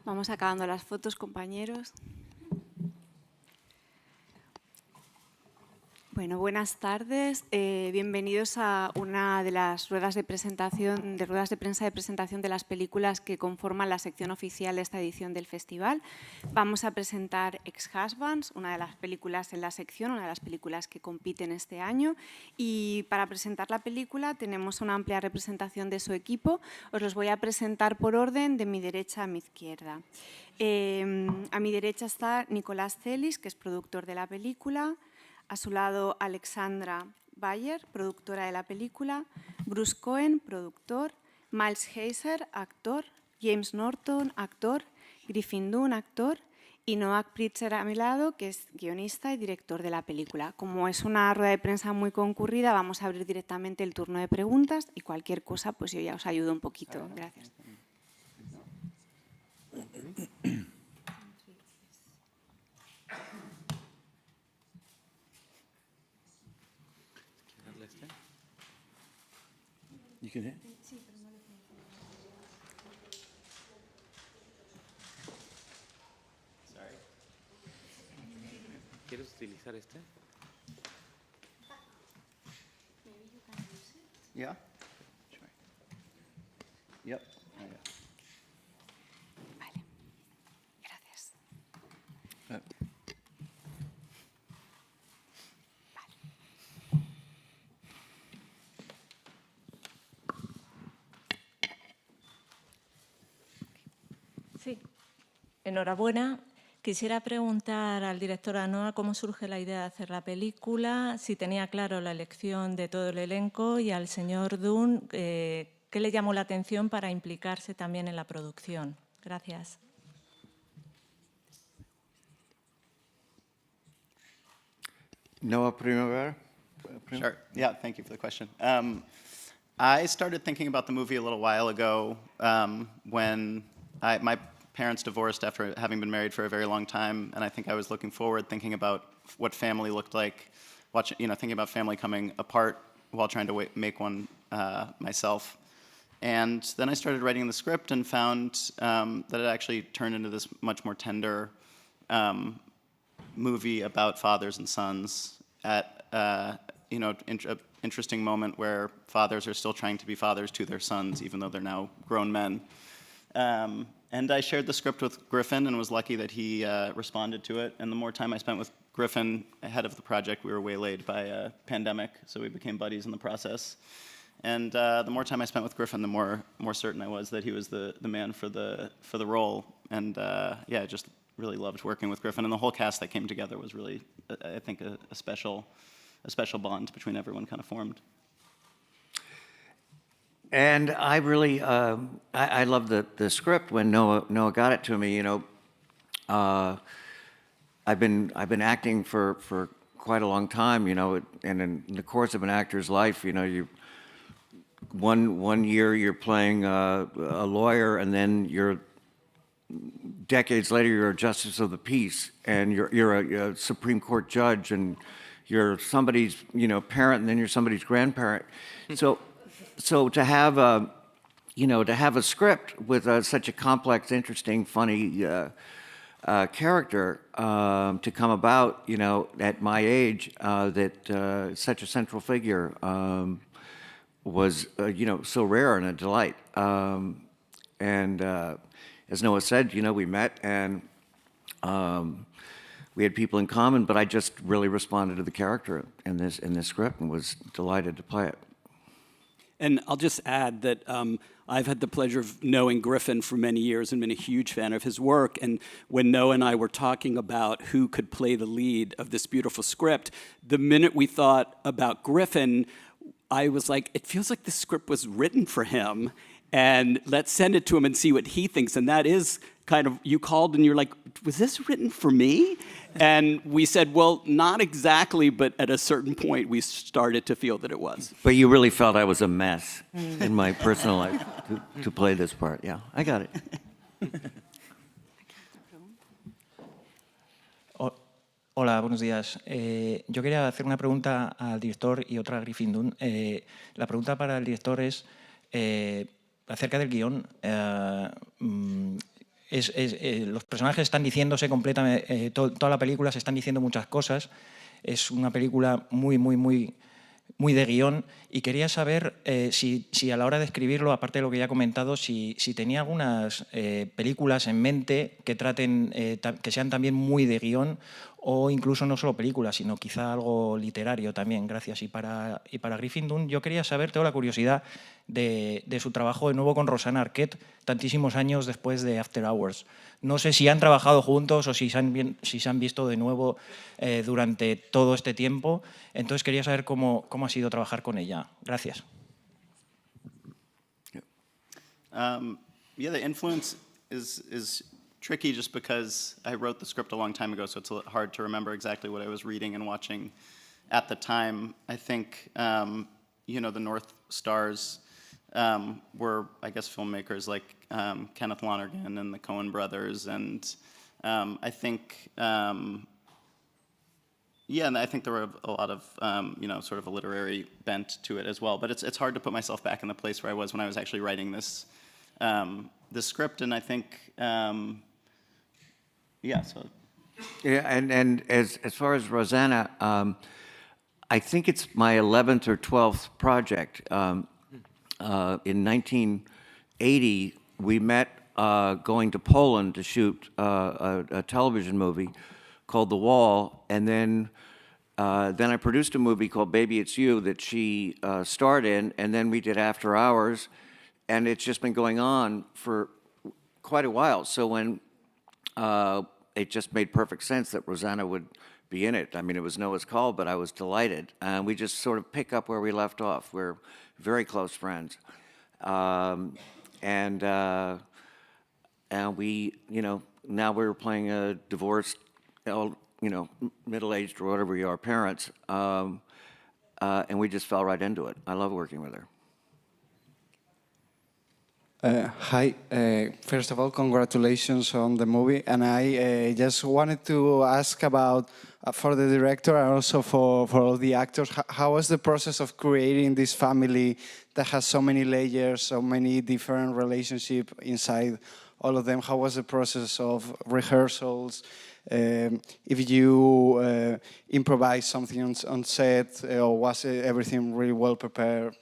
Vamos acabando las fotos, compañeros. Bueno, buenas tardes. Bienvenidos a una de las ruedas de prensa de presentación de las películas que conforman la sección oficial de esta edición del festival. Vamos a presentar Ex-Husbands, una de las películas en la sección, una de las películas que compiten este año. Y para presentar la película tenemos una amplia representación de su equipo. Os los voy a presentar por orden de mi derecha a mi izquierda. A mi derecha está NICOLAS CELIS, que es productor de la película. A su lado, ALEXANDRA, BYER, productora de la película, Bruce Cohen, productor, Miles HEIZER, actor, James NORTON, actor, GRIFFIN, actor, y Noah PRITZKER a mi lado, que es guionista y director de la película. Como es una rueda de prensa muy concurrida, vamos a abrir directamente el turno de preguntas y cualquier cosa, pues yo ya os ayudo un poquito. Gracias. You can hit? Sorry. ¿Quieres utilizar este? Yeah. Sure. Yep. Vale. Gracias. Sí, enhorabuena. Quisiera preguntar al director Anoa cómo surge la idea de hacer la película, si tenía claro la elección de todo el elenco, y al señor DUNNE qué le llamó la atención para implicarse también en la producción. Gracias. Noah Primavera? Sure. Yeah, thank you for the question. I started thinking about the movie a little while ago when my parents divorced after having been married for a very long time, and I think I was looking forward, thinking about what family looked like, thinking about family coming apart while trying to make one myself. And then I started writing the script and found that it actually turned into this much more tender movie about fathers and sons at interesting moment where fathers are still trying to be fathers to their sons, even though they're now grown men. And I shared the script with Griffin and was lucky that he responded to it. And the more time I spent with Griffin ahead of the project, we were waylaid by a pandemic, so we became buddies in the process. And the more time I spent with Griffin, the more certain I was that he was the man for the role. And yeah, I just really loved working with Griffin. And the whole cast that came together was really, I think, a special bond between everyone kind of formed. And I really, I love the script when Noah got it to me. You know, I've been acting for quite a long time. You know, and in the course of an actor's life, you know, one year you're playing a lawyer, and then decades later you're a justice of the peace, and you're a Supreme Court judge, and you're somebody's parent, and then you're somebody's grandparent. So to have a script with such a complex, interesting, funny character to come about, at my age, that such a central figure was, so rare and a delight. And as Noah said, we met and we had people in common, but I just really responded to the character in this script and was delighted to play it. And I'll just add that I've had the pleasure of knowing Griffin for many years and been a huge fan of his work. And when Noah and I were talking about who could play the lead of this beautiful script, the minute we thought about Griffin, I was like, it feels like the script was written for him. And let's send it to him and see what he thinks. And that is kind of, you called and you're like, was this written for me? And we said, well, not exactly, but at a certain point, we started to feel that it was. But you really felt I was a mess in my personal life to play this part. Yeah, I got it. Hola, buenos días. Yo quería hacer una pregunta al director y otra a Griffin Dunne. La pregunta para el director es acerca del guión. Los personajes están diciéndose completamente, toda la película se están diciendo muchas cosas. Es una película muy de guión, y quería saber si a la hora de escribirlo, aparte de lo que ya he comentado, si tenía algunas películas en mente que traten, que sean también muy de guión, o incluso no solo películas, sino quizá algo literario también. Gracias. Y para Griffin Dunne, yo quería saber, tengo la curiosidad de su trabajo de nuevo con Rosanna Arquette, tantísimos años después de After Hours. No sé si han trabajado juntos o si se han visto de nuevo durante todo este tiempo. Entonces quería saber cómo ha sido trabajar con ella. Gracias. Yeah, the influence is tricky just because I wrote the script a long time ago, so it's hard to remember exactly what I was reading and watching at the time. I think, you know, the North Stars were, I guess, filmmakers like Kenneth Lonergan and the Coen brothers, and I think, yeah, and I think there were a lot of, you know, sort of a literary bent to it as well. But it's hard to put myself back in the place where I was when I was actually writing this script, and I think, yeah. So. Yeah, and as far as Rosanna, I think it's my 11th or 12th project. In 1980, we met going to Poland to shoot a television movie called The Wall, and then I produced a movie called Baby It's You that she starred in, and then we did After Hours, and it's just been going on for quite a while. So when it just made perfect sense that Rosanna would be in it. I mean, it was Noah's call, but I was delighted. And we just sort of pick up where we left off. We're very close friends. And we, you know, now we're playing a divorced, you know, middle-aged or whatever you are, parents. And we just fell right into it. I love working with her. Hi, first of all, congratulations on the movie. And I just wanted to ask about, for the director and also for all the actors, how was the process of creating this family that has so many layers, so many different relationships inside all of them? How was the process of rehearsals? If you improvise something on set, or was everything really well prepared?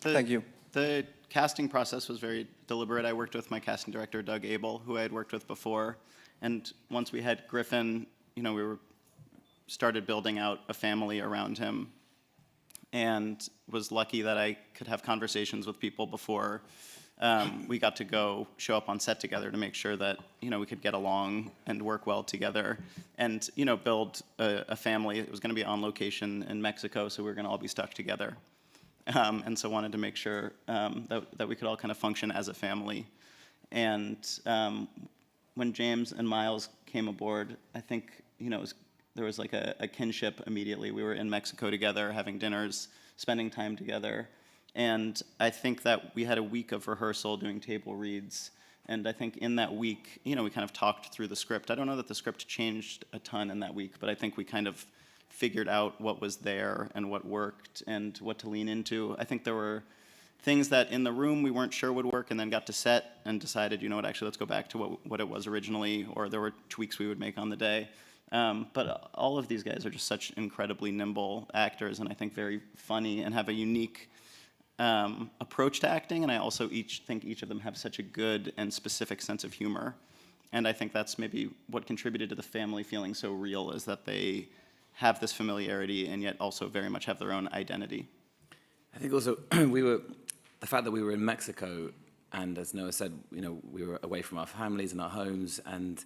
Thank you. The casting process was very deliberate. I worked with my casting director, Doug Abel, who I had worked with before. And once we had Griffin, you know, we started building out a family around him, and was lucky that I could have conversations with people before we got to go show up on set together to make sure that, you know, we could get along and work well together and, you know, build a family. It was going to be on location in Mexico, so we were going to all be stuck together. And so wanted to make sure that we could all kind of function as a family. And when James and Miles came aboard, I think, you know, there was like a kinship immediately. We were in Mexico together, having dinners, spending time together. And I think that we had a week of rehearsal doing table reads. And I think in that week, you know, we kind of talked through the script. I don't know that the script changed a ton in that week, but I think we kind of figured out what was there and what worked and what to lean into. I think there were things that in the room we weren't sure would work, and then got to set and decided, you know what, actually let's go back to what it was originally, or there were tweaks we would make on the day. But all of these guys are just such incredibly nimble actors, and I think very funny and have a unique approach to acting, and I also think each of them have such a good and specific sense of humor. And I think that's maybe what contributed to the family feeling so real, is that they have this familiarity and yet also very much have their own identity. I think also the fact that we were in Mexico, and as Noah said, you know, we were away from our families and our homes, and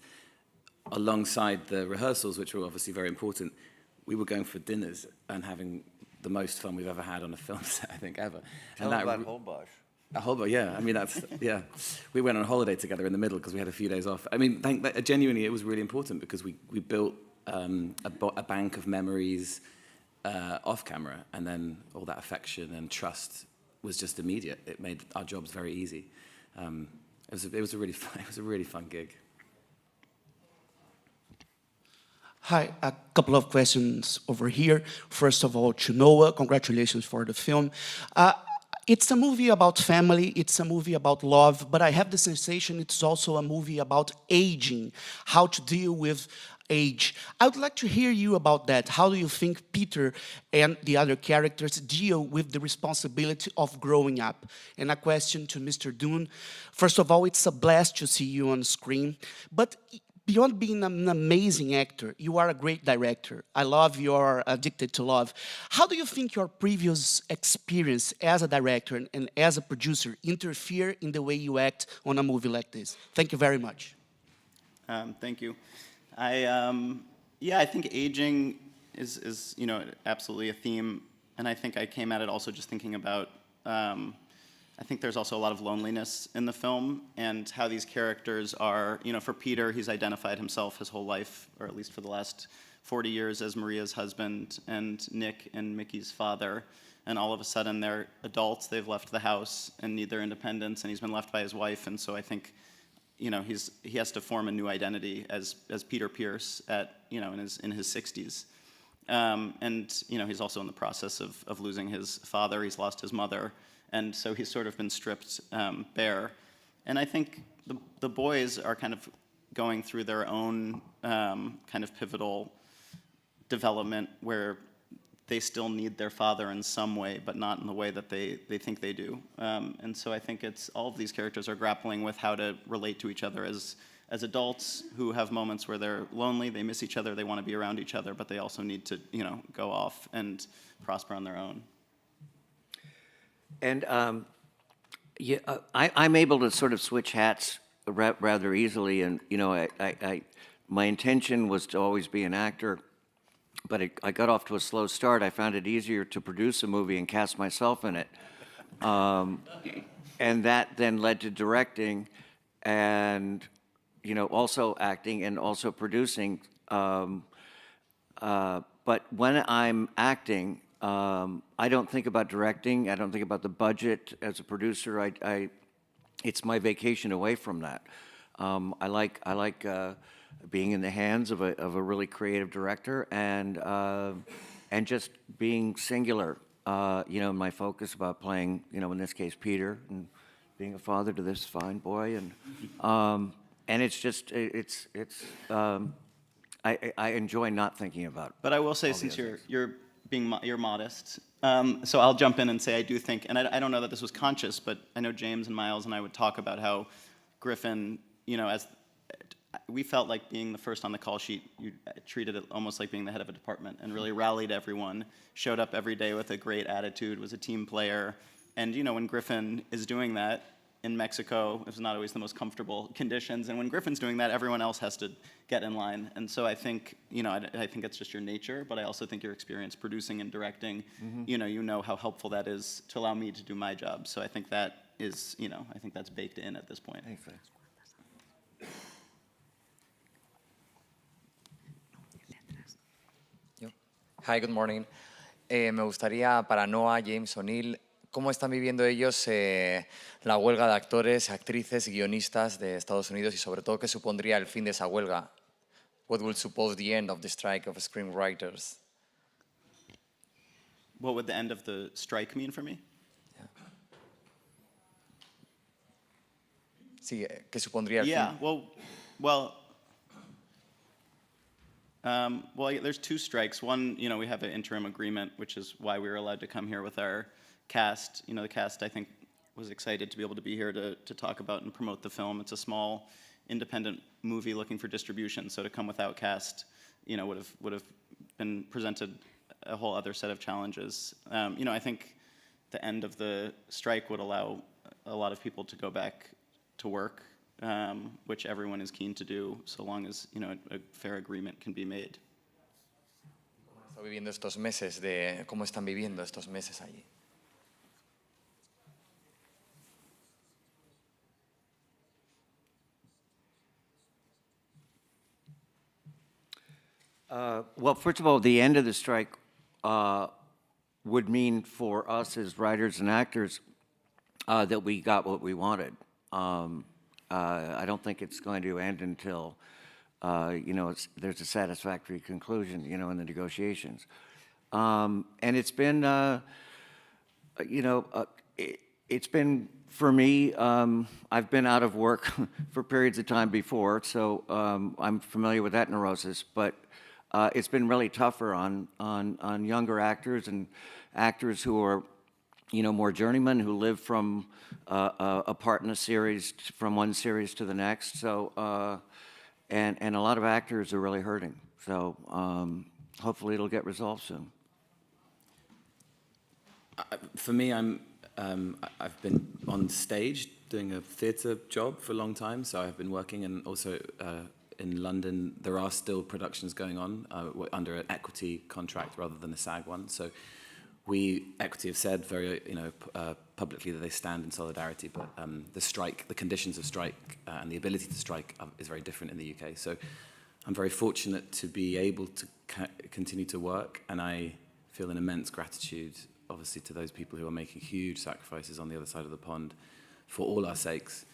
alongside the rehearsals, which were obviously very important, we were going for dinners and having the most fun we've ever had on a film set, I think, ever. Tell them about Holbox. Holbox, yeah. I mean, that's, yeah. We went on holiday together in the middle because we had a few days off. I mean, genuinely, it was really important because we built a bank of memories off camera, and then all that affection and trust was just immediate. It made our jobs very easy. It was a really fun gig. Hi, a couple of questions over here. First of all, to Noah, congratulations for the film. It's a movie about family, it's a movie about love, but I have the sensation it's also a movie about aging, how to deal with age. I would like to hear you about that. How do you think Peter and the other characters deal with the responsibility of growing up? And a question to Mr. Dunne. First of all, it's a blast to see you on screen, but beyond being an amazing actor, you are a great director. I love your Addicted to Love. How do you think your previous experience as a director and as a producer interfere in the way you act on a movie like this? Thank you very much. Thank you. I think aging is absolutely a theme, and I think I came at it also just thinking about. I think there's also a lot of loneliness in the film, and how these characters are. For Peter, he's identified himself his whole life, or at least for the last 40 years, as Maria's husband, and Nick and Mickey's father. And all of a sudden, they're adults. They've left the house and need their independence, and he's been left by his wife. And so I think. He has to form a new identity as Peter Pierce in his 60s, and he's also in the process of losing his father. He's lost his mother, and so he's sort of been stripped bare. And I think the boys are kind of going through their own kind of pivotal development where they still need their father in some way, but not in the way that they think they do. And so I think all of these characters are grappling with how to relate to each other as adults who have moments where they're lonely, they miss each other, they want to be around each other, but they also need to, go off and prosper on their own. And I'm able to sort of switch hats rather easily, and my intention was to always be an actor. But I got off to a slow start. I found it easier to produce a movie and cast myself in it. And that then led to directing and, also acting and also producing. But when I'm acting, I don't think about directing. I don't think about the budget. As a producer, it's my vacation away from that. I like being in the hands of a really creative director and just being singular. My focus about playing, in this case, Peter, and being a father to this fine boy, and it's just I enjoy not thinking about. But I will say, since you're modest, so I'll jump in and say I do think, and I don't know that this was conscious, but I know James and Miles and I would talk about how Griffin, as we felt like being the first on the call sheet, you treated it almost like being the head of a department and really rallied everyone, showed up every day with a great attitude, was a team player. And when Griffin is doing that in Mexico, it's not always the most comfortable conditions. And when Griffin's doing that, everyone else has to get in line. And so I think, I think it's just your nature, but I also think your experience producing and directing, you know how helpful that is to allow me to do my job. So I think that is, I think that's baked in at this point. Thanks. Hi, good morning. Me gustaría para Noah, James, O'Neill, ¿cómo están viviendo ellos la huelga de actores, actrices, guionistas de Estados Unidos y sobre todo qué supondría el fin de esa huelga? What will suppose the end of the strike of screenwriters? What would the end of the strike mean for me? Yeah. Sí, ¿qué supondría el fin? Well, there's two strikes. One, we have an interim agreement, which is why we were allowed to come here with our cast. The cast, I think, was excited to be able to be here to talk about and promote the film. It's a small, independent movie looking for distribution, so to come without cast, would have been presented a whole other set of challenges. I think the end of the strike would allow a lot of people to go back to work. Which everyone is keen to do, so long as a fair agreement can be made. ¿Cómo están viviendo estos meses allí? Well, first of all, the end of the strike would mean for us as writers and actors that we got what we wanted. I don't think it's going to end until there's a satisfactory conclusion, in the negotiations. And it's been, it's been, for me, I've been out of work for periods of time before, so I'm familiar with that neurosis, but it's been really tougher on younger actors and actors who are, more journeymen, who live from a part in a series, from one series to the next. So, and a lot of actors are really hurting. So hopefully it'll get resolved soon. For me, I've been on stage doing a theatre job for a long time, so I've been working, and also in London there are still productions going on under an equity contract rather than a SAG one. So Equity have said very, publicly that they stand in solidarity, but the conditions of strike and the ability to strike is very different in the UK. So I'm very fortunate to be able to continue to work, and I feel an immense gratitude, obviously, to those people who are making huge sacrifices on the other side of the pond for all our sakes.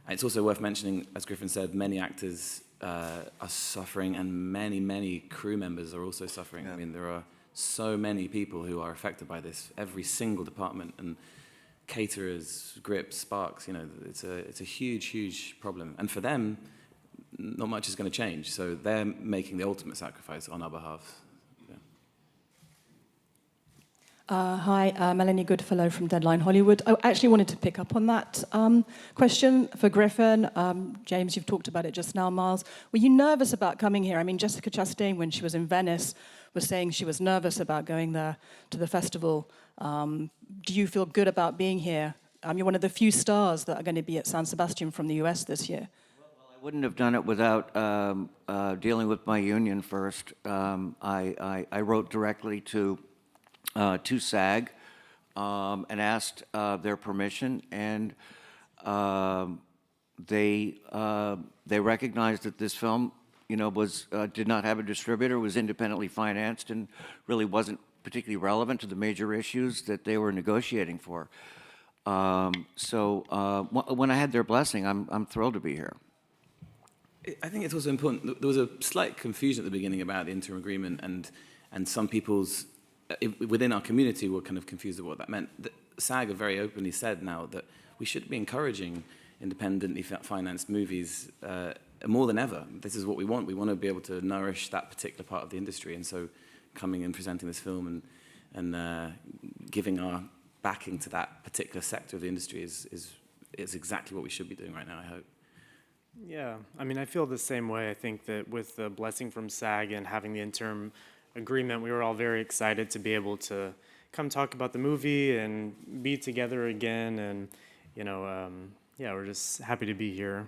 And it's also worth mentioning, as Griffin said, many actors are suffering, and many, many crew members are also suffering. Yeah. I mean, there are so many people who are affected by this, every single department, and caterers, grips, sparks, it's a huge, huge problem. And for them, not much is going to change. So they're making the ultimate sacrifice on our behalf. Hi, Melanie Goodfellow from Deadline Hollywood. I actually wanted to pick up on that question for Griffin. James, you've talked about it just now, Miles. Were you nervous about coming here? I mean, Jessica Chastain, when she was in Venice, was saying she was nervous about going there to the festival. Do you feel good about being here? You're one of the few stars that are going to be at San Sebastian from the US this year. Well, I wouldn't have done it without dealing with my union first. I wrote directly to SAG and asked their permission, and they recognized that this film, did not have a distributor, was independently financed, and really wasn't particularly relevant to the major issues that they were negotiating for. So when I had their blessing, I'm thrilled to be here. I think it's also important. There was a slight confusion at the beginning about the interim agreement, and some people's within our community were kind of confused at what that meant. SAG have very openly said now that we should be encouraging independently financed movies more than ever. This is what we want. We want to be able to nourish that particular part of the industry, and so coming and presenting this film and giving our backing to that particular sector of the industry is exactly what we should be doing right now, I hope. Yeah, I mean, I feel the same way. I think that with the blessing from SAG and having the interim agreement, we were all very excited to be able to come talk about the movie and be together again, and yeah, we're just happy to be here.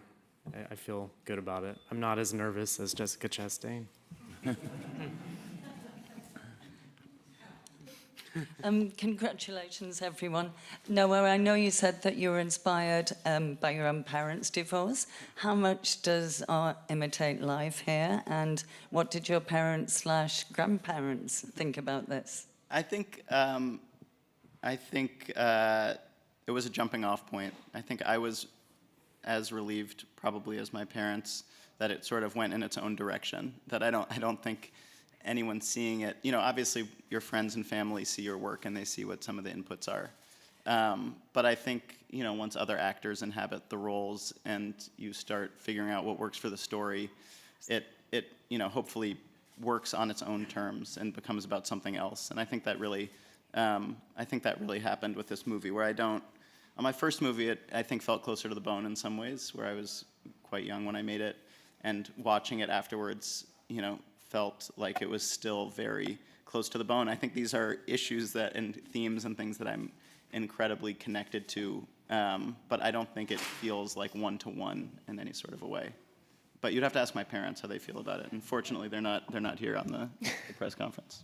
I feel good about it. I'm not as nervous as Jessica Chastain. Congratulations, everyone. Noah, I know you said that you were inspired by your own parents' divorce. How much does art imitate life here, and what did your parents/grandparents think about this? I think it was a jumping off point. I think I was as relieved probably as my parents that it sort of went in its own direction. That I don't think anyone seeing it, obviously your friends and family see your work and they see what some of the inputs are. But I think, once other actors inhabit the roles and you start figuring out what works for the story, it hopefully works on its own terms and becomes about something else. And I think that really happened with this movie, where on my first movie, I think felt closer to the bone in some ways, where I was quite young when I made it, and watching it afterwards, felt like it was still very close to the bone. I think these are issues and themes and things that I'm incredibly connected to, but I don't think it feels like one-to-one in any sort of a way. But you'd have to ask my parents how they feel about it. And fortunately, they're not here on the press conference.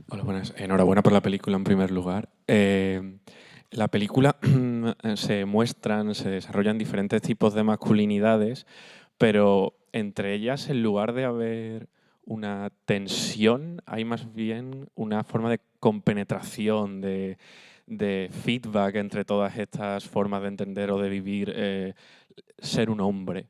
Hola, buenas. Enhorabuena por la película en primer lugar. La película se desarrollan diferentes tipos de masculinidades, pero entre ellas, en lugar de haber una tensión, hay más bien una forma de compenetración, de de feedback entre todas estas formas de entender o de vivir ser un hombre.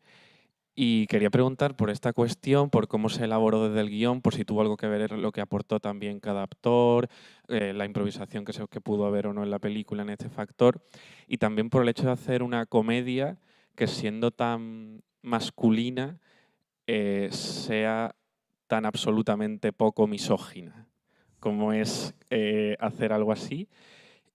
Y quería preguntar por esta cuestión, por cómo se elaboró desde el guión, por si tuvo algo que ver lo que aportó también cada actor, la improvisación que pudo haber o no en la película en este factor, y también por el hecho de hacer una comedia que, siendo tan masculina, sea tan absolutamente poco misógina. ¿Cómo es hacer algo así?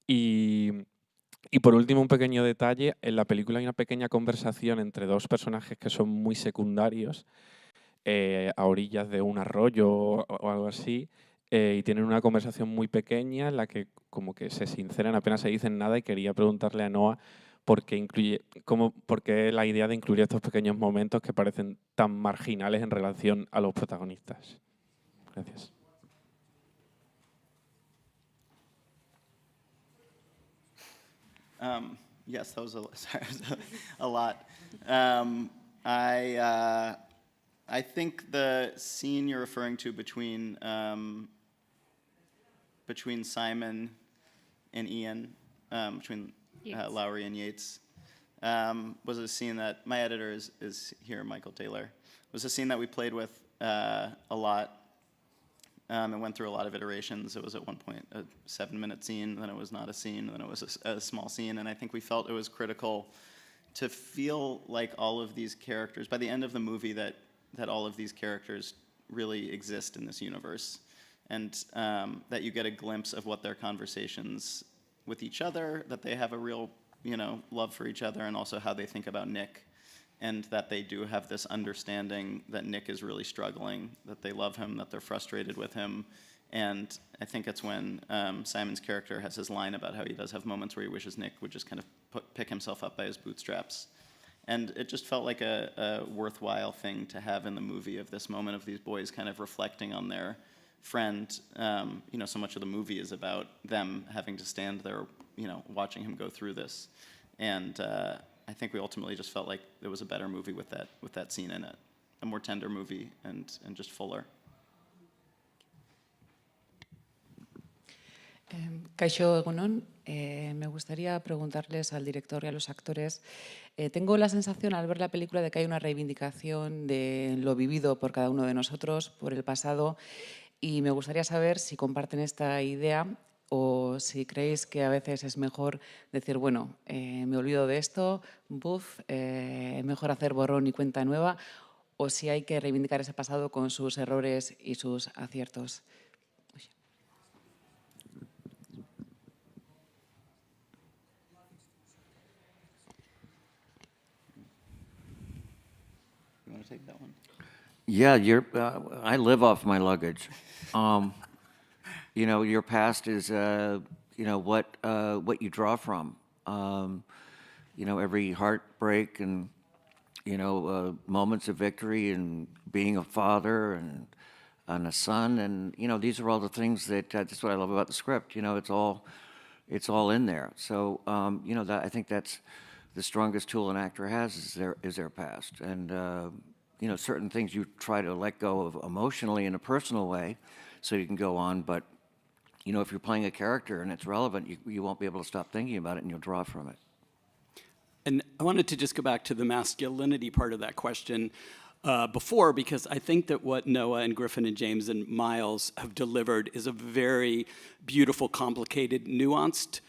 Y por último, un pequeño detalle, en la película hay una pequeña conversación entre dos personajes que son muy secundarios, a orillas de un arroyo o algo así, y tienen una conversación muy pequeña en la que como que se sinceran, apenas se dicen nada, y quería preguntarle a Noa por qué la idea de incluir estos pequeños momentos que parecen tan marginales en relación a los protagonistas. Gracias. Yes, that was a lot. I think the scene you're referring to between Simon and Ian, between Lowry and Yates, was a scene that my editor is here, Michael Taylor. Was a scene that we played with a lot. It went through a lot of iterations. It was at one point a 7-minute scene, then it was not a scene, then it was a small scene, and I think we felt it was critical to feel like all of these characters, by the end of the movie, that all of these characters really exist in this universe, and that you get a glimpse of what their conversations with each other, that they have a real, love for each other, and also how they think about Nick, and that they do have this understanding that Nick is really struggling, that they love him, that they're frustrated with him. And I think it's when Simon's character has his line about how he does have moments where he wishes Nick would just kind of pick himself up by his bootstraps. And it just felt like a worthwhile thing to have in the movie, of this moment of these boys kind of reflecting on their friend. So much of the movie is about them having to stand there, watching him go through this. And I think we ultimately just felt like there was a better movie with that scene in it, a more tender movie and just fuller. Kaixo egunon, me gustaría preguntarles al director y a los actores. Tengo la sensación al ver la película de que hay una reivindicación de lo vivido por cada uno de nosotros, por el pasado, y me gustaría saber si comparten esta idea o si creéis que a veces es mejor decir, bueno, me olvido de esto, mejor hacer borrón y cuenta nueva, o si hay que reivindicar ese pasado con sus errores y sus aciertos. You want to take that one? Yeah, I live off my luggage. Your past is, what you draw from. Every heartbreak and, moments of victory and being a father and a son. And, these are all the things that's what I love about the script. It's all in there. So, I think that's the strongest tool an actor has is their past. And, certain things you try to let go of emotionally in a personal way so you can go on. But, if you're playing a character and it's relevant, you won't be able to stop thinking about it and you'll draw from it. And I wanted to just go back to the masculinity part of that question before, because I think that what Noah and Griffin and James and Miles have delivered is a very beautiful, complicated, nuanced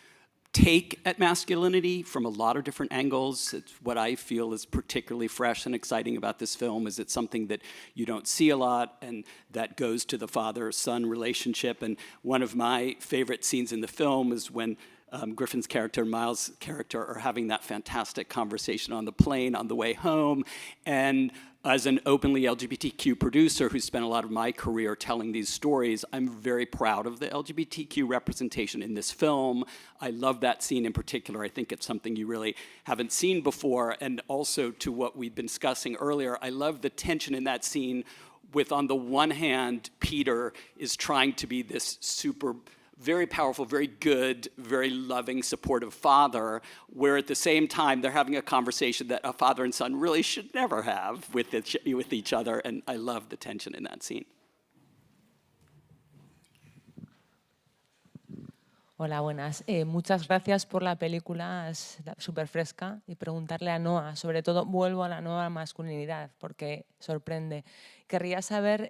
take at masculinity from a lot of different angles. It's what I feel is particularly fresh and exciting about this film is it's something that you don't see a lot, and that goes to the father-son relationship. And one of my favorite scenes in the film is when Griffin's character, Miles' character, are having that fantastic conversation on the plane on the way home. And as an openly LGBTQ producer who spent a lot of my career telling these stories, I'm very proud of the LGBTQ representation in this film. I love that scene in particular. I think it's something you really haven't seen before. And also to what we've been discussing earlier, I love the tension in that scene with, on the one hand, Peter is trying to be this very powerful, very good, very loving, supportive father, where at the same time they're having a conversation that a father and son really should never have with each other, and I love the tension in that scene. Hola, buenas. Muchas gracias por la película, es súper fresca. Y preguntarle a Noa, sobre todo vuelvo a la nueva masculinidad, porque sorprende. Querría saber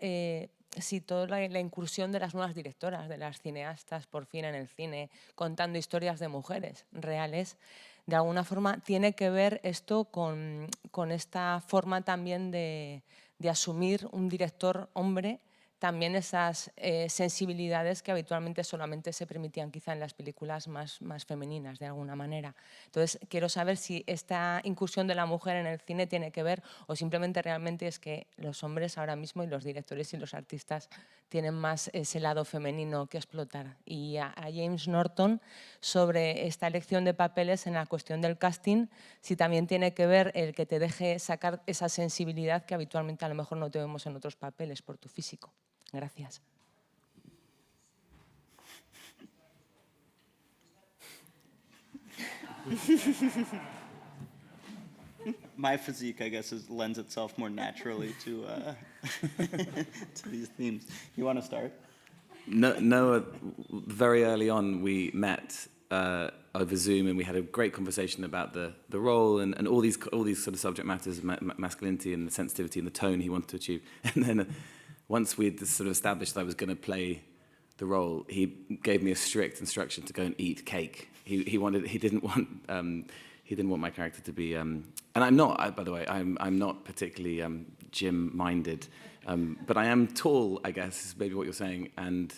si toda la incursión de las nuevas directoras, de las cineastas por fin en el cine, contando historias de mujeres reales, de alguna forma tiene que ver esto con esta forma también de asumir un director hombre, también esas sensibilidades que habitualmente solamente se permitían quizá en las películas más femeninas, de alguna manera. Entonces, quiero saber si esta incursión de la mujer en el cine tiene que ver o simplemente realmente es que los hombres ahora mismo y los directores y los artistas tienen más ese lado femenino que explotar. Y a James Norton, sobre esta elección de papeles en la cuestión del casting, si también tiene que ver el que te deje sacar esa sensibilidad que habitualmente a lo mejor no te vemos en otros papeles por tu físico. Gracias. My physique, I guess, lends itself more naturally to to these themes. You want to start? No, very early on we met over Zoom and we had a great conversation about the role and all these sort of subject matters, masculinity and the sensitivity and the tone he wanted to achieve. And then once we'd sort of established that I was going to play the role, he gave me a strict instruction to go and eat cake. He didn't want my character to be, and I'm not, by the way, I'm not particularly gym-minded, but I am tall, I guess, is maybe what you're saying, and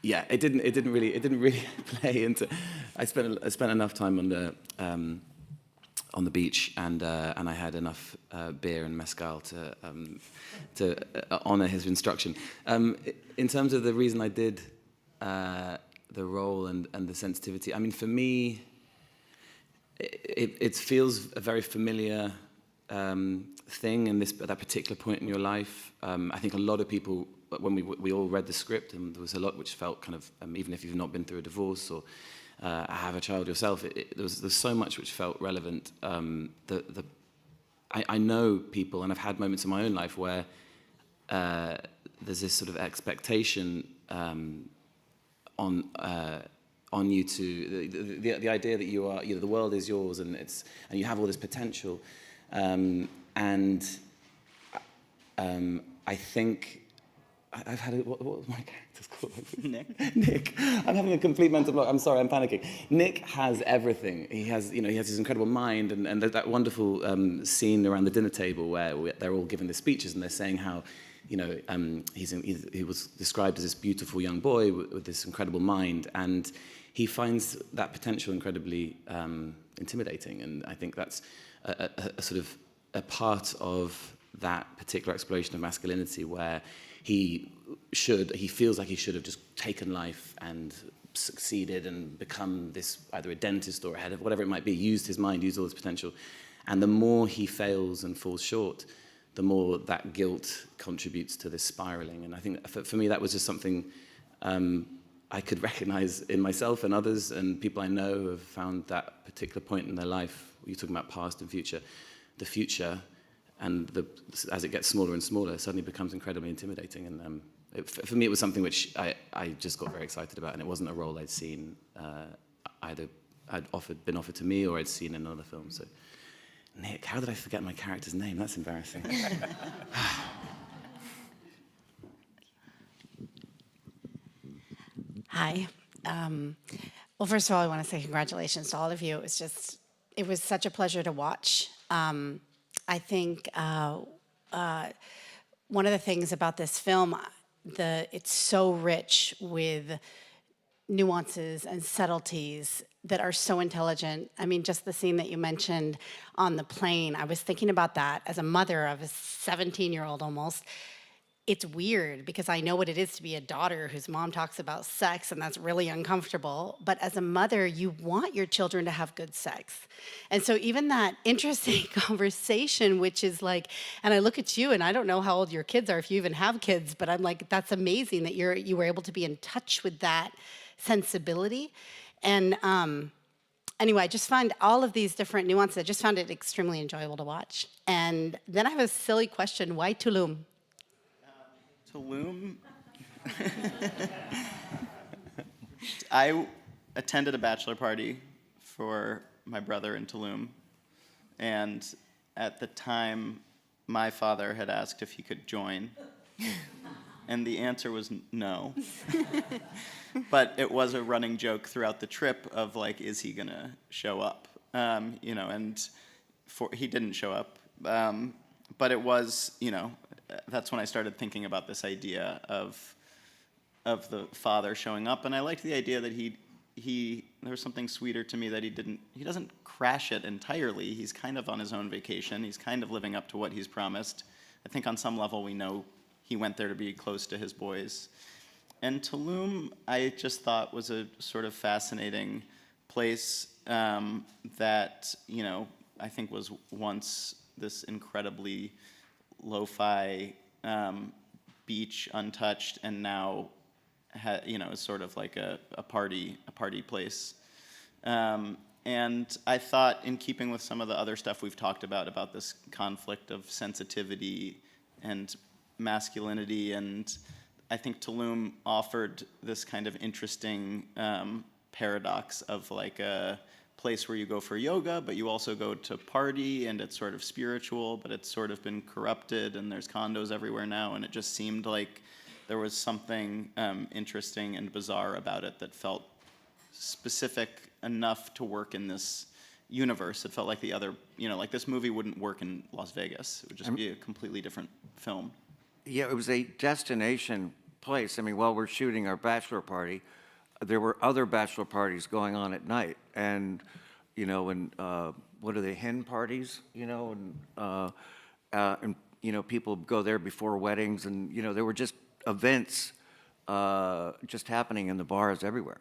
yeah, it didn't really play into. I spent enough time on the beach, and I had enough beer and mezcal to honor his instruction. In terms of the reason I did the role and the sensitivity, I mean, for me, it feels a very familiar thing in that particular point in your life. I think a lot of people, when we all read the script, and there was a lot which felt kind of, even if you've not been through a divorce or have a child yourself, there's so much which felt relevant. I know people, and I've had moments in my own life where there's this sort of expectation on you to the idea that you are, the world is yours and you have all this potential, and I think I've had what was my character's called? Nick. I'm having a complete mental block. I'm sorry, I'm panicking. Nick has everything. He has his incredible mind and that wonderful scene around the dinner table where they're all giving the speeches and they're saying how, he was described as this beautiful young boy with this incredible mind, and he finds that potential incredibly intimidating. And I think that's a sort of a part of that particular exploration of masculinity where he feels like he should have just taken life and succeeded and become this, either a dentist or a head of whatever it might be, used his mind, used all his potential. And the more he fails and falls short, the more that guilt contributes to this spiraling. And I think for me, that was just something I could recognize in myself and others, and people I know have found that particular point in their life. You're talking about past and future. The future, and as it gets smaller and smaller, suddenly becomes incredibly intimidating. And for me, it was something which I just got very excited about, and it wasn't a role I'd seen either been offered to me or I'd seen in another film. So, Nick, how did I forget my character's name? That's embarrassing. Hi. Well, first of all, I want to say congratulations to all of you. It was such a pleasure to watch. I think one of the things about this film, it's so rich with nuances and subtleties that are so intelligent. I mean, just the scene that you mentioned on the plane, I was thinking about that as a mother of a 17-year-old almost. It's weird because I know what it is to be a daughter whose mom talks about sex, and that's really uncomfortable. But as a mother, you want your children to have good sex. And so even that interesting conversation, which is like, and I look at you and I don't know how old your kids are, if you even have kids, but I'm like, that's amazing that you were able to be in touch with that sensibility. And anyway, I just find all of these different nuances, I just found it extremely enjoyable to watch. And then I have a silly question, why Tulum? Tulum? I attended a bachelor party for my brother in Tulum, and at the time, my father had asked if he could join, and the answer was no. But it was a running joke throughout the trip of like, is he gonna show up? You know, and he didn't show up. But it was, you know, that's when I started thinking about this idea of the father showing up, and I liked the idea that there was something sweeter to me that he doesn't crash it entirely. He's kind of on his own vacation. He's kind of living up to what he's promised. I think on some level we know he went there to be close to his boys. And Tulum, I just thought was a sort of fascinating place that, you know, I think was once this incredibly lo-fi beach, untouched, and now, you know, is sort of like a party place. And I thought, in keeping with some of the other stuff we've talked about this conflict of sensitivity and masculinity, and I think Tulum offered this kind of interesting paradox of like a place where you go for yoga, but you also go to party, and it's sort of spiritual, but it's sort of been corrupted, and there's condos everywhere now, and it just seemed like there was something interesting and bizarre about it that felt specific enough to work in this universe. It felt like the other, you know, like this movie wouldn't work in Las Vegas. It would just be a completely different film. Yeah, it was a destination place. I mean, while we're shooting our bachelor party, there were other bachelor parties going on at night, and you know, and what are they, hen parties? You know, and you know, people go there before weddings, and you know, there were just events just happening in the bars everywhere.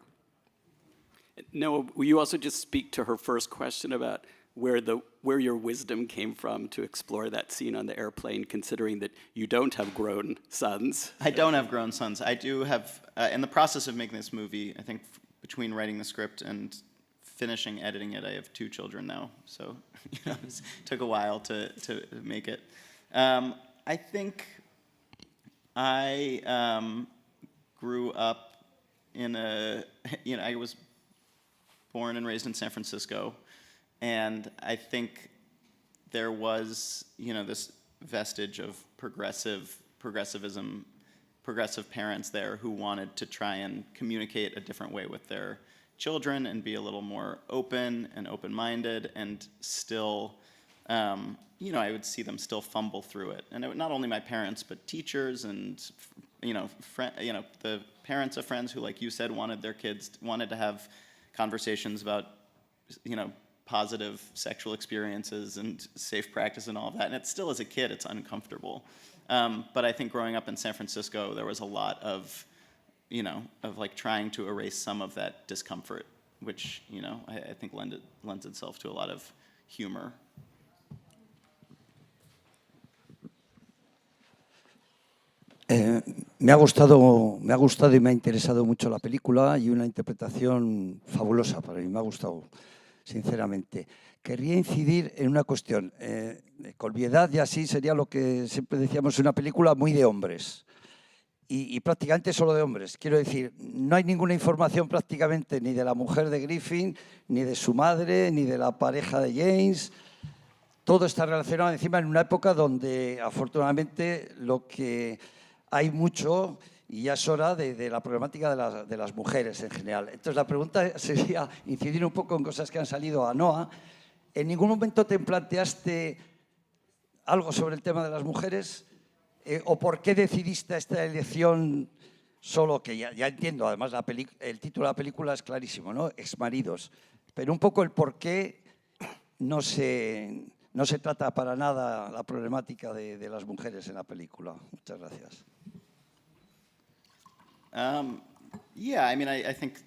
Noah, will you also just speak to her first question about where your wisdom came from to explore that scene on the airplane, considering that you don't have grown sons? I don't have grown sons. I do have, in the process of making this movie, I think between writing the script and finishing editing it, I have 2 children now. So, you know, it took a while to make it. I think I grew up in you know, I was born and raised in San Francisco, and I think there was, you know, this vestige of progressivism, progressive parents there who wanted to try and communicate a different way with their children and be a little more open and open-minded, and still, you know, I would see them still fumble through it. And not only my parents, but teachers and, you know, the parents of friends who, like you said, wanted their kids, wanted to have conversations about, you know, positive sexual experiences and safe practice and all of that. And it's still, as a kid, it's uncomfortable. But I think growing up in San Francisco, there was a lot of, you know, of like trying to erase some of that discomfort, which, you know, I think lends itself to a lot of humor. Me ha gustado y me ha interesado mucho la película, y una interpretación fabulosa para mí, me ha gustado, sinceramente. Querría incidir en una cuestión. Colviedad y así sería lo que siempre decíamos, una película muy de hombres, y prácticamente solo de hombres. Quiero decir, no hay ninguna información prácticamente ni de la mujer de Griffin, ni de su madre, ni de la pareja de James. Todo está relacionado encima en una época donde, afortunadamente, lo que hay mucho, y ya es hora, de la problemática de las mujeres en general. Entonces, la pregunta sería incidir un poco en cosas que han salido a Noa. ¿En ningún momento te planteaste algo sobre el tema de las mujeres? ¿O por qué decidiste esta elección solo, que ya entiendo, además el título de la película es clarísimo, ¿no? Exmaridos. Pero un poco el por qué no se trata para nada la problemática de las mujeres en la película. Muchas gracias. Yeah, I mean, I think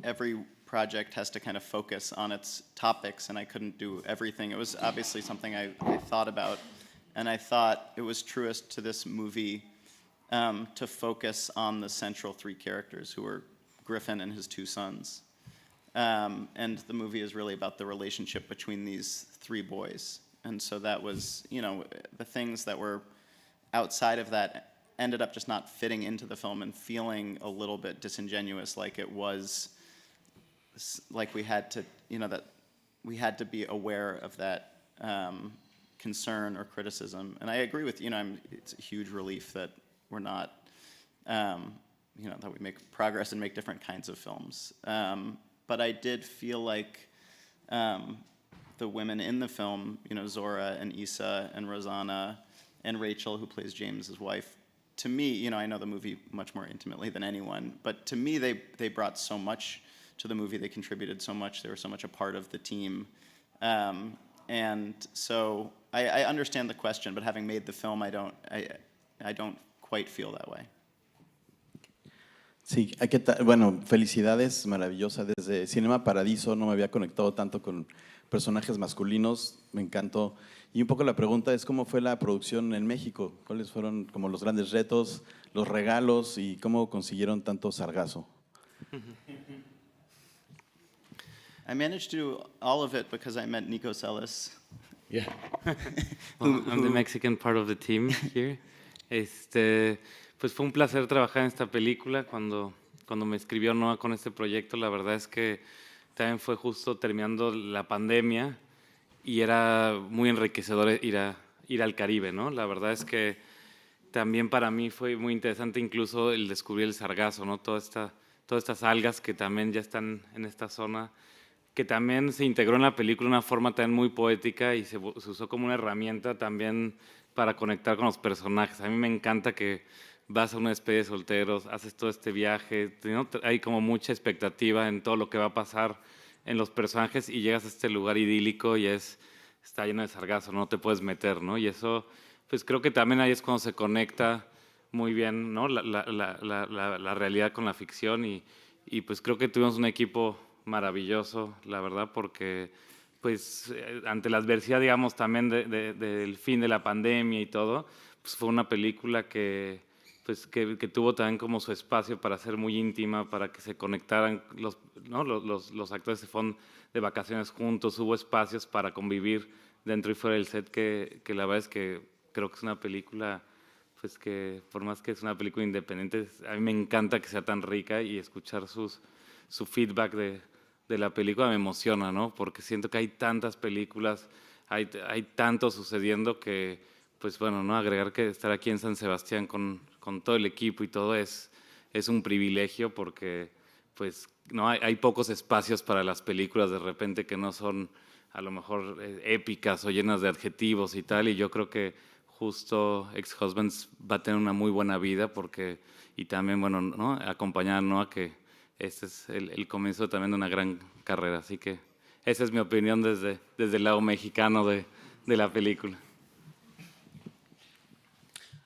every project has to kind of focus on its topics, and I couldn't do everything. It was obviously something I thought about, and I thought it was truest to this movie to focus on the central 3 characters, who are Griffin and his 2 sons. And the movie is really about the relationship between these 3 boys. And so that was, you know, the things that were outside of that ended up just not fitting into the film and feeling a little bit disingenuous, like it was, like we had to, you know, that we had to be aware of that concern or criticism. And I agree with, you know, it's a huge relief that we're not, you know, that we make progress and make different kinds of films. But I did feel like the women in the film, you know, Zora and Issa and Rosanna and Rachel, who plays James's wife, to me, you know, I know the movie much more intimately than anyone, but to me, they brought so much to the movie. They contributed so much. They were so much a part of the team. And so I understand the question, but having made the film, I don't quite feel that way. Sí, bueno, felicidades, maravillosa. Desde Cinema Paradiso no me había conectado tanto con personajes masculinos, me encantó. Y un poco la pregunta es cómo fue la producción en México, cuáles fueron como los grandes retos, los regalos y cómo consiguieron tanto sargazo. I managed to do all of it because I met CELIS. Yeah. Well, I'm the Mexican part of the team here. Pues fue un placer trabajar en esta película. Cuando me escribió Noah con este proyecto, la verdad es que también fue justo terminando la pandemia y era muy enriquecedor ir al Caribe, ¿no? La verdad es que también para mí fue muy interesante incluso el descubrir el sargazo, ¿no? Todas estas algas que también ya están en esta zona, que también se integró en la película de una forma también muy poética y se usó como una herramienta también para conectar con los personajes. A mí me encanta que vas a una despedida de solteros, haces todo este viaje, ¿no? Hay como mucha expectativa en todo lo que va a pasar en los personajes y llegas a este lugar idílico y está lleno de sargazo, no te puedes meter, ¿no? Y eso, pues creo que también ahí es cuando se conecta muy bien, ¿no? la realidad con la ficción y pues creo que tuvimos un equipo maravilloso, la verdad, porque pues ante la adversidad, digamos, también del fin de la pandemia y todo, pues fue una película que tuvo también como su espacio para ser muy íntima, para que se conectaran los actores se fueron de vacaciones juntos, hubo espacios para convivir dentro y fuera del set que la verdad es que creo que es una película, pues que por más que es una película independiente, a mí me encanta que sea tan rica y escuchar su feedback de la película me emociona, ¿no? Porque siento que hay tantas películas, hay tanto sucediendo que, pues bueno, ¿no? Agregar que estar aquí en San Sebastián con todo el equipo y todo es un privilegio porque pues no hay pocos espacios para las películas de repente que no son a lo mejor épicas o llenas de adjetivos y tal, y yo creo que justo Ex-Husbands va a tener una muy buena vida porque, y también, bueno, ¿no? Acompañar a Noah, que este es el comienzo también de una gran carrera, así que esa es mi opinión desde el lado mexicano de la película.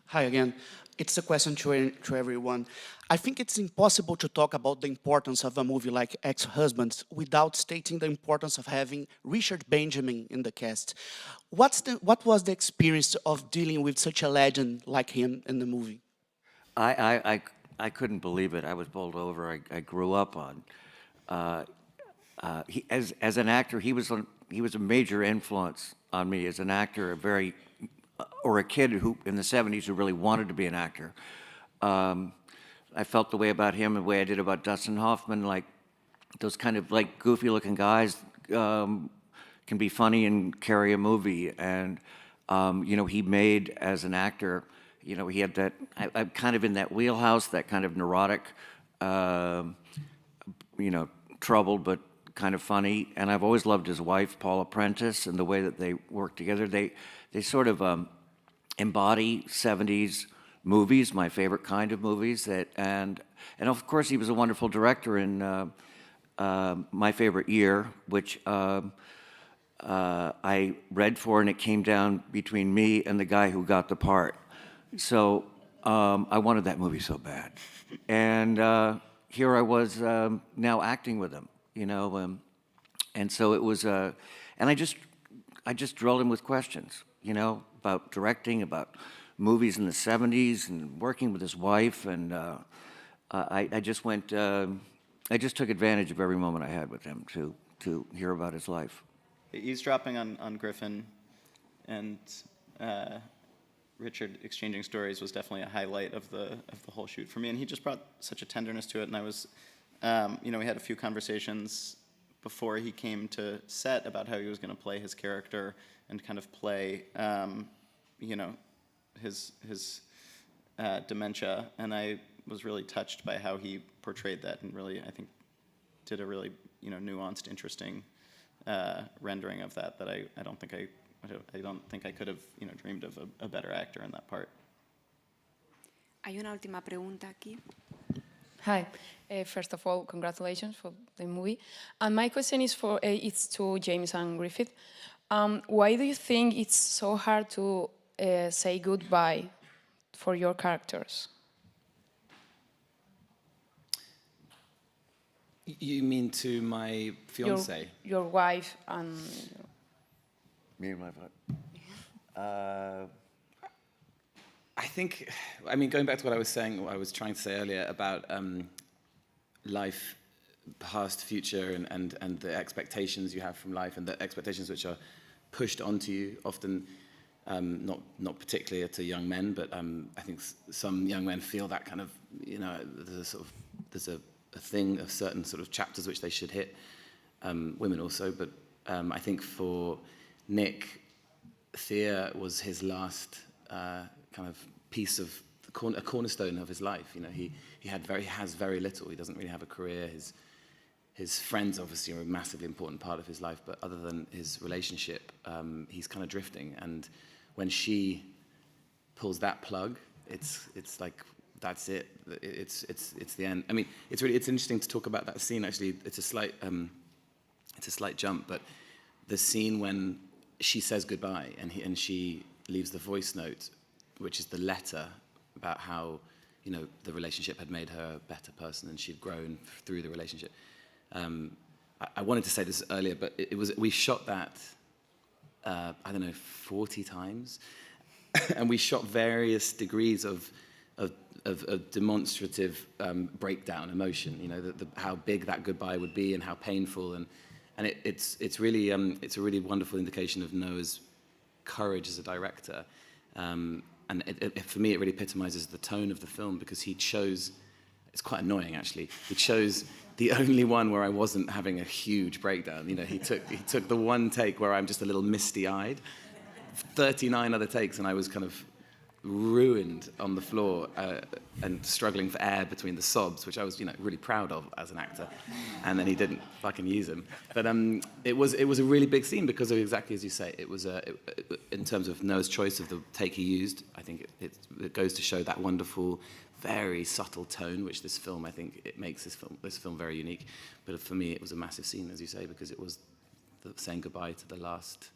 Hi again. It's a question to everyone. I think it's impossible to talk about the importance of a movie like Ex-Husbands without stating the importance of having Richard Benjamin in the cast. What was the experience of dealing with such a legend like him in the movie? I couldn't believe it. I was bowled over. I grew up on. As an actor, he was a major influence on me as an actor. Or a kid who in the 70s who really wanted to be an actor. I felt the way about him the way I did about Dustin Hoffman, like those kind of like goofy looking guys can be funny and carry a movie. And, you know, he made as an actor, you know, he had that, I'm kind of in that wheelhouse, that kind of neurotic, you know, troubled but kind of funny. And I've always loved his wife, Paula Prentice, and the way that they work together. They sort of embody 70s movies, my favorite kind of movies. And of course, he was a wonderful director in my favorite year, which I read for, and it came down between me and the guy who got the part. So I wanted that movie so bad. And here I was now acting with him, you know. And so it was, and I just drilled him with questions, you know, about directing, about movies in the 70s and working with his wife. And I just took advantage of every moment I had with him to hear about his life. Eavesdropping on Griffin and Richard exchanging stories was definitely a highlight of the whole shoot for me, and he just brought such a tenderness to it. And I was, you know, we had a few conversations before he came to set about how he was going to play his character and kind of play, you know, his dementia, and I was really touched by how he portrayed that, and really, I think, did a really, you know, nuanced, interesting rendering of that. That I don't think I could have, you know, dreamed of a better actor in that part. Hay una última pregunta aquí. Hi. First of all, congratulations for the movie. And my question is it's to James and Griffith. Why do you think it's so hard to say goodbye for your characters? You mean to my fiancée? Your wife and... Me and my wife. I think, I mean, going back to what I was saying, what I was trying to say earlier about life, past, future, and the expectations you have from life, and the expectations which are pushed onto you, often not particularly to young men, but I think some young men feel that kind of, you know, there's a thing of certain sort of chapters which they should hit, women also, but I think for Nick, Thea was his last kind of piece of a cornerstone of his life. You know, he has very little. He doesn't really have a career. His friends obviously are a massively important part of his life, but other than his relationship, he's kind of drifting. And when she pulls that plug, it's like that's it. It's the end. I mean, it's interesting to talk about that scene. Actually, it's a slight jump, but the scene when she says goodbye and she leaves the voice note, which is the letter about how, you know, the relationship had made her a better person and she'd grown through the relationship. I wanted to say this earlier, but we shot that, I don't know, 40 times. And we shot various degrees of demonstrative breakdown, emotion, you know, how big that goodbye would be and how painful. And it's really a really wonderful indication of Noah's courage as a director. And for me, it really epitomizes the tone of the film, because he chose, it's quite annoying actually, he chose the only one where I wasn't having a huge breakdown. You know, he took the one take where I'm just a little misty-eyed, 39 other takes, and I was kind of ruined on the floor and struggling for air between the sobs, which I was, you know, really proud of as an actor. And then he didn't fucking use them. But it was a really big scene because of exactly as you say. It was in terms of Noah's choice of the take he used. I think it goes to show that wonderful, very subtle tone, which this film, I think, it makes this film very unique. But for me, it was a massive scene, as you say, because it was saying goodbye to the last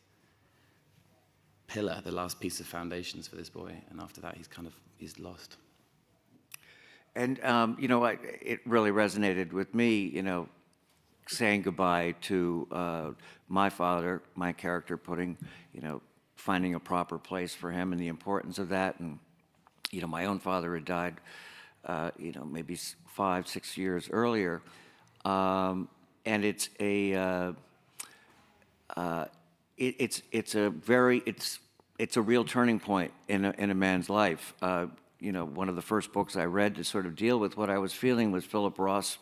pillar, the last piece of foundations for this boy, and after that he's lost. And you know, it really resonated with me, you know, saying goodbye to my father, my character, finding a proper place for him and the importance of that. And you know, my own father had died, you know, maybe 5-6 years earlier, and it's a real turning point in a man's life. You know, one of the first books I read to sort of deal with what I was feeling was Philip Roth's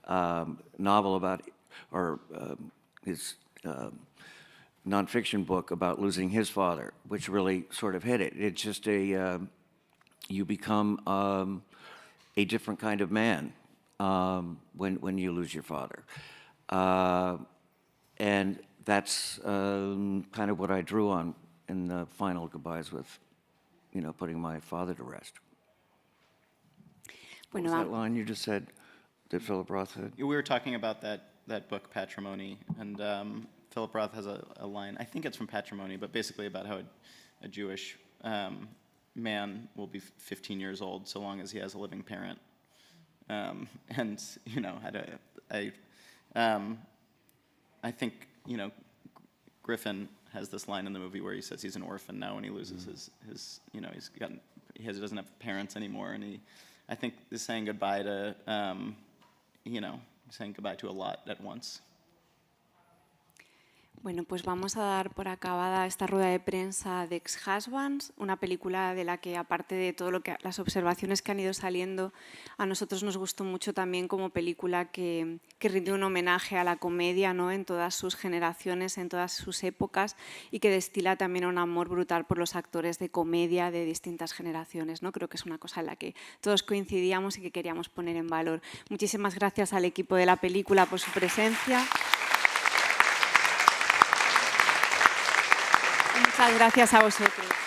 novel about, or his nonfiction book about losing his father, which really sort of hit it. It's just you become a different kind of man when you lose your father. And that's kind of what I drew on in the final goodbyes with, you know, putting my father to rest. What was that line you just said that Philip Roth had? We were talking about that book, Patrimony, and Philip Roth has a line, I think it's from Patrimony, but basically about how a Jewish man will be 15 years old so long as he has a living parent. And, you know, I think, you know, Griffin has this line in the movie where he says he's an orphan now when he loses his you know, he doesn't have parents anymore, and I think is saying goodbye to, you know, saying goodbye to a lot at once. Bueno, pues vamos a dar por acabada esta rueda de prensa de Ex-Husbands, una película de la que, aparte de todo lo que las observaciones que han ido saliendo, a nosotros nos gustó mucho también como película que rinde un homenaje a la comedia, ¿no?, en todas sus generaciones, en todas sus épocas, y que destila también un amor brutal por los actores de comedia de distintas generaciones, ¿no? Creo que es una cosa en la que todos coincidíamos y que queríamos poner en valor. Muchísimas gracias al equipo de la película por su presencia. Muchas gracias a vosotros.